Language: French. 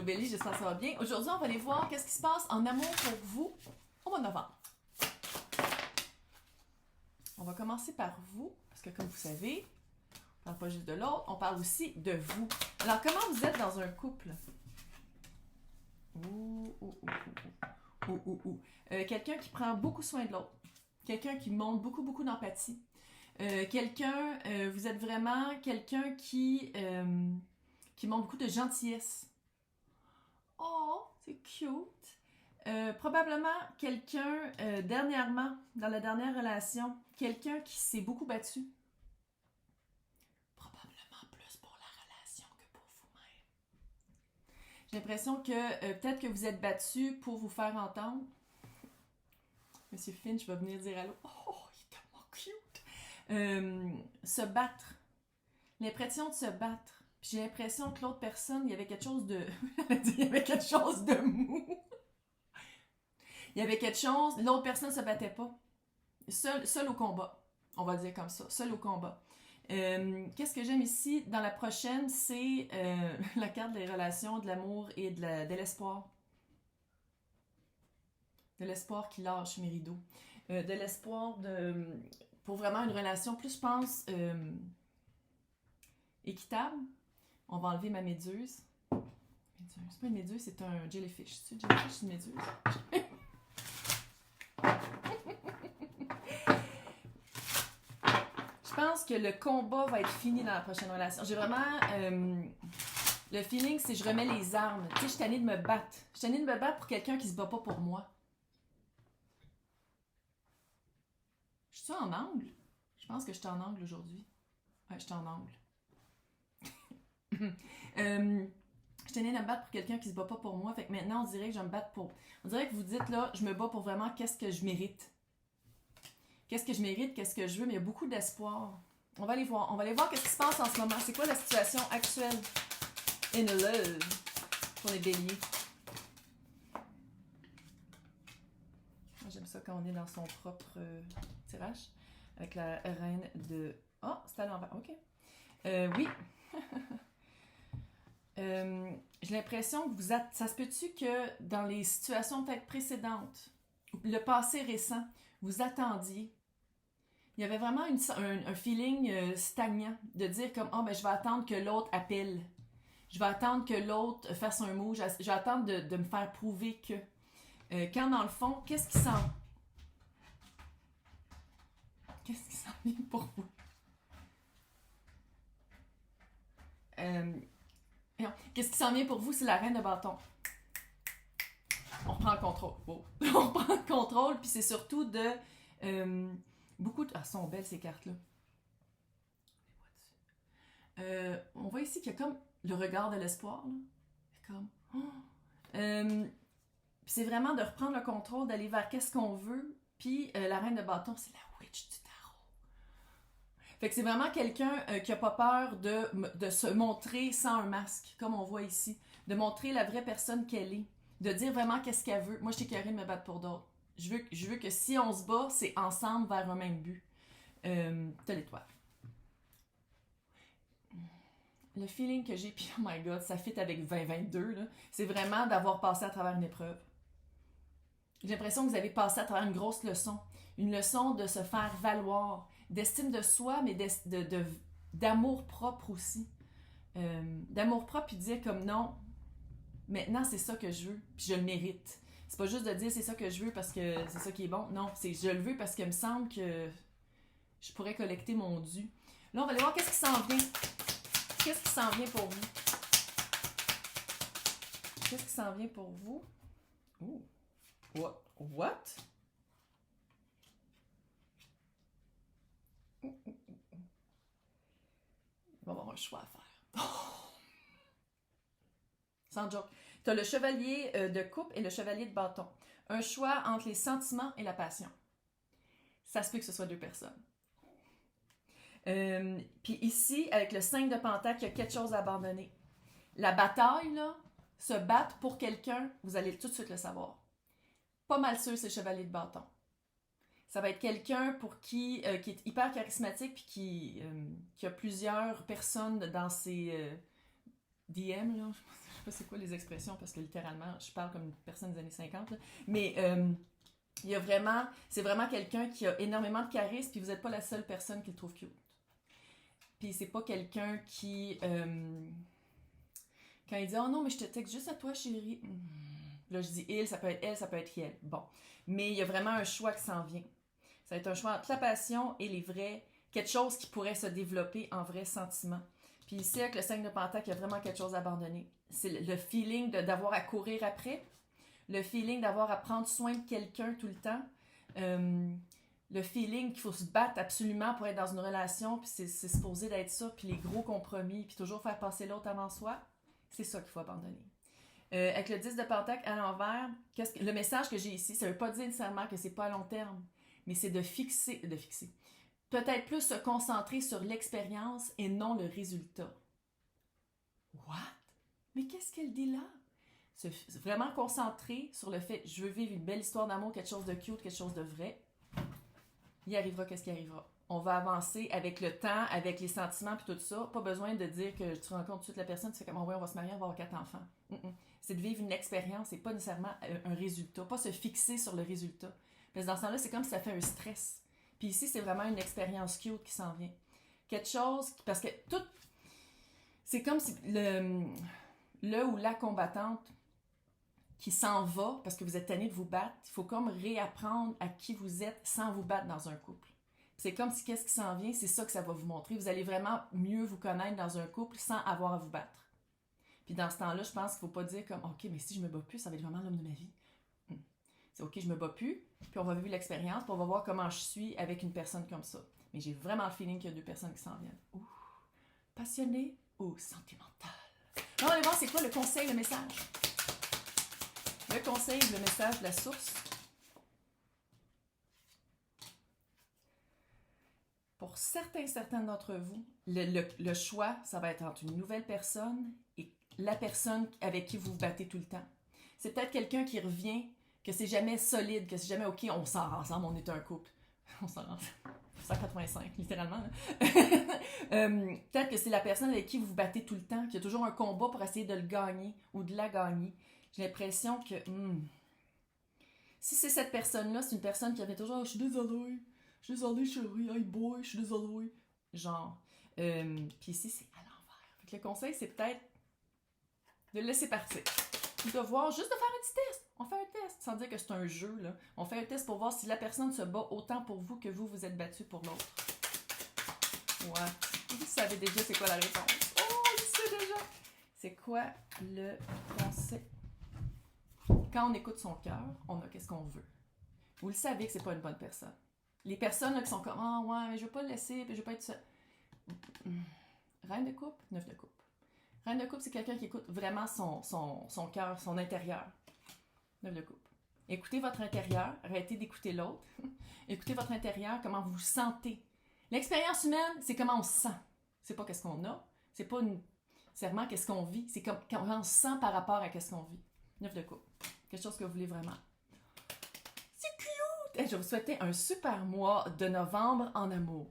Allô Bélie, j'espère que ça va bien. Aujourd'hui, on va aller voir qu'est-ce qui se passe en amour pour vous au mois de novembre. On va commencer par vous, parce que comme vous savez, on ne parle pas juste de l'autre, on parle aussi de vous. Alors, comment vous êtes dans un couple? Quelqu'un qui prend beaucoup soin de l'autre. Quelqu'un qui montre beaucoup d'empathie. Vous êtes vraiment quelqu'un qui montre beaucoup de gentillesse. Oh, c'est cute. Probablement quelqu'un, dernièrement, dans la dernière relation, quelqu'un qui s'est beaucoup battu. Probablement plus pour la relation que pour vous-même. J'ai l'impression que peut-être que vous êtes battu pour vous faire entendre. Monsieur Finch va venir dire allô. Oh, il est tellement cute. Se battre. L'impression de se battre. J'ai l'impression que l'autre personne, il y avait quelque chose de... il y avait quelque chose de mou. Il y avait quelque chose... L'autre personne ne se battait pas. Seul au combat. On va dire comme ça. Seul au combat. Qu'est-ce que j'aime ici? Dans la prochaine, c'est la carte des relations, de l'amour et de l'espoir. De l'espoir qui lâche mes rideaux. De l'espoir pour vraiment une relation plus, je pense, équitable. On va enlever ma méduse. C'est pas une méduse, c'est un jellyfish. C'est une jellyfish, c'est une méduse. Je pense que le combat va être fini dans la prochaine relation. J'ai vraiment... le feeling, c'est que je remets les armes. Tu sais, je suis tannée de me battre. Je suis tannée de me battre pour quelqu'un qui se bat pas pour moi. Je suis en angle? Je pense que je suis en angle aujourd'hui. Ouais, je suis en angle. Je tenais à me battre pour quelqu'un qui se bat pas pour moi. Fait que maintenant, on dirait que je me battre pour... On dirait que vous dites, là, je me bats pour vraiment qu'est-ce que je mérite. Qu'est-ce que je mérite, qu'est-ce que je veux, mais il y a beaucoup d'espoir. On va aller voir. On va aller voir qu'est-ce qui se passe en ce moment. C'est quoi la situation actuelle in love pour les béliers? Moi, j'aime ça quand on est dans son propre tirage. Avec la reine de... Oh, c'est à l'envers. OK. Oui. J'ai l'impression que ça se peut-tu que dans les situations peut-être précédentes, le passé récent, vous attendiez. Il y avait vraiment un feeling stagnant de dire comme « Oh, ben je vais attendre que l'autre appelle. Je vais attendre que l'autre fasse un mot. Je vais attendre de me faire prouver que... quand dans le fond, qu'est-ce qui s'en vient pour vous? Qu'est-ce qui s'en vient pour vous? C'est la reine de bâton. On reprend le contrôle. Wow. On reprend le contrôle, puis c'est surtout de... beaucoup de... Ah, sont belles ces cartes-là. On voit ici qu'il y a comme le regard de l'espoir. C'est comme... Oh. C'est vraiment de reprendre le contrôle, d'aller vers qu'est-ce qu'on veut. Puis la reine de bâton, c'est la witch du tarot. Fait que c'est vraiment quelqu'un qui n'a pas peur de se montrer sans un masque, comme on voit ici. De montrer la vraie personne qu'elle est. De dire vraiment qu'est-ce qu'elle veut. Moi, je suis carrée de me battre pour d'autres. Je veux que si on se bat, c'est ensemble vers un même but. T'as l'étoile. Le feeling que j'ai, puis oh my god, ça fit avec 2022, là, c'est vraiment d'avoir passé à travers une épreuve. J'ai l'impression que vous avez passé à travers une grosse leçon. Une leçon de se faire valoir, d'estime de soi, mais d'amour propre aussi. D'amour propre, puis de dire comme non, maintenant c'est ça que je veux, puis je le mérite. C'est pas juste de dire c'est ça que je veux parce que c'est ça qui est bon. Non, c'est je le veux parce qu'il me semble que je pourrais collecter mon dû. Là, on va aller voir qu'est-ce qui s'en vient. Qu'est-ce qui s'en vient pour vous? Qu'est-ce qui s'en vient pour vous? Ouh. What? On va avoir un choix à faire. Sans joke. Tu as le chevalier de coupe et le chevalier de bâton. Un choix entre les sentiments et la passion. Ça se peut que ce soit deux personnes. Puis ici, avec le 5 de pentacle, il y a quelque chose à abandonner. La bataille, là, se battre pour quelqu'un, vous allez tout de suite le savoir. Pas mal sûr, c'est le chevalier de bâton. Ça va être quelqu'un pour qui est hyper charismatique puis qui a plusieurs personnes dans ses DM, là. sais pas c'est quoi les expressions, parce que littéralement, je parle comme une personne des années 50, là. Mais il y a vraiment, c'est vraiment quelqu'un qui a énormément de charisme, puis vous n'êtes pas la seule personne qui le trouve cute. Puis c'est pas quelqu'un qui, quand il dit « Oh non, mais je te texte juste à toi, chérie. » Là, je dis « il », ça peut être elle, ça peut être elle. Bon. Mais il y a vraiment un choix qui s'en vient. Ça va être un choix entre la passion et les vrais, quelque chose qui pourrait se développer en vrai sentiment. Puis ici, avec le 5 de Pentacle, il y a vraiment quelque chose à abandonner. C'est le feeling d'avoir à courir après, le feeling d'avoir à prendre soin de quelqu'un tout le temps, le feeling qu'il faut se battre absolument pour être dans une relation, puis c'est supposé d'être ça, puis les gros compromis, puis toujours faire passer l'autre avant soi, c'est ça qu'il faut abandonner. Avec le 10 de Pentacle à l'envers, le message que j'ai ici, ça ne veut pas dire nécessairement que c'est pas à long terme, mais c'est de fixer. Peut-être plus se concentrer sur l'expérience et non le résultat. What? Mais qu'est-ce qu'elle dit là? Se vraiment concentrer sur le fait, je veux vivre une belle histoire d'amour, quelque chose de cute, quelque chose de vrai. Il arrivera qu'est-ce qui arrivera. On va avancer avec le temps, avec les sentiments puis tout ça. Pas besoin de dire que tu rencontres tout de suite la personne, tu fais comme, oh, ouais, on va se marier, on va avoir 4 enfants. C'est de vivre une expérience et pas nécessairement un résultat. Pas se fixer sur le résultat. Parce que dans ce temps-là, c'est comme si ça fait un stress. Puis ici, c'est vraiment une expérience cute qui s'en vient. Quelque chose, parce que tout... C'est comme si le ou la combattante qui s'en va, parce que vous êtes tanné de vous battre, il faut comme réapprendre à qui vous êtes sans vous battre dans un couple. C'est comme si qu'est-ce qui s'en vient, c'est ça que ça va vous montrer. Vous allez vraiment mieux vous connaître dans un couple sans avoir à vous battre. Puis dans ce temps-là, je pense qu'il ne faut pas dire comme « Ok, mais si je me bats plus, ça va être vraiment l'homme de ma vie. » C'est « Ok, je me bats plus, puis on va vivre l'expérience, puis on va voir comment je suis avec une personne comme ça. » Mais j'ai vraiment le feeling qu'il y a 2 personnes qui s'en viennent. Ouh, passionné ou sentimental? On va aller voir c'est quoi le conseil, le message. Le conseil, le message de la source. Pour certaines d'entre vous, le choix, ça va être entre une nouvelle personne et la personne avec qui vous vous battez tout le temps. C'est peut-être quelqu'un qui revient, que c'est jamais solide, que c'est jamais OK, on sort ensemble, on est un couple. On sort ensemble. 185, littéralement. Peut-être que c'est la personne avec qui vous vous battez tout le temps, qu'il y a toujours un combat pour essayer de le gagner ou de la gagner. J'ai l'impression que si c'est cette personne-là, c'est une personne qui avait toujours « Je suis désolée chérie, hey boy, je suis désolée. » Genre, puis ici c'est à l'envers. Fait que le conseil c'est peut-être de le laisser partir. De voir, juste de faire un petit test. On fait un test, sans dire que c'est un jeu, là. On fait un test pour voir si la personne se bat autant pour vous que vous êtes battu pour l'autre. Ouais. Vous savez déjà c'est quoi la réponse. Oh, je sais déjà. C'est quoi le conseil? Quand on écoute son cœur, on a qu'est-ce qu'on veut. Vous le savez que c'est pas une bonne personne. Les personnes là, qui sont comme « Ah ouais, mais je veux pas le laisser, puis je veux pas être seule. » Reine de coupe, 9 de coupe. Reine de coupe, c'est quelqu'un qui écoute vraiment son cœur, son intérieur. 9 de coupe. Écoutez votre intérieur, arrêtez d'écouter l'autre. Écoutez votre intérieur, comment vous vous sentez. L'expérience humaine, c'est comment on se sent. C'est pas qu'est-ce qu'on a, c'est pas nécessairement qu'est-ce qu'on vit, c'est comment on se sent par rapport à qu'est-ce qu'on vit. 9 de coupe. Quelque chose que vous voulez vraiment. C'est cute! Et je vous souhaite un super mois de novembre en amour.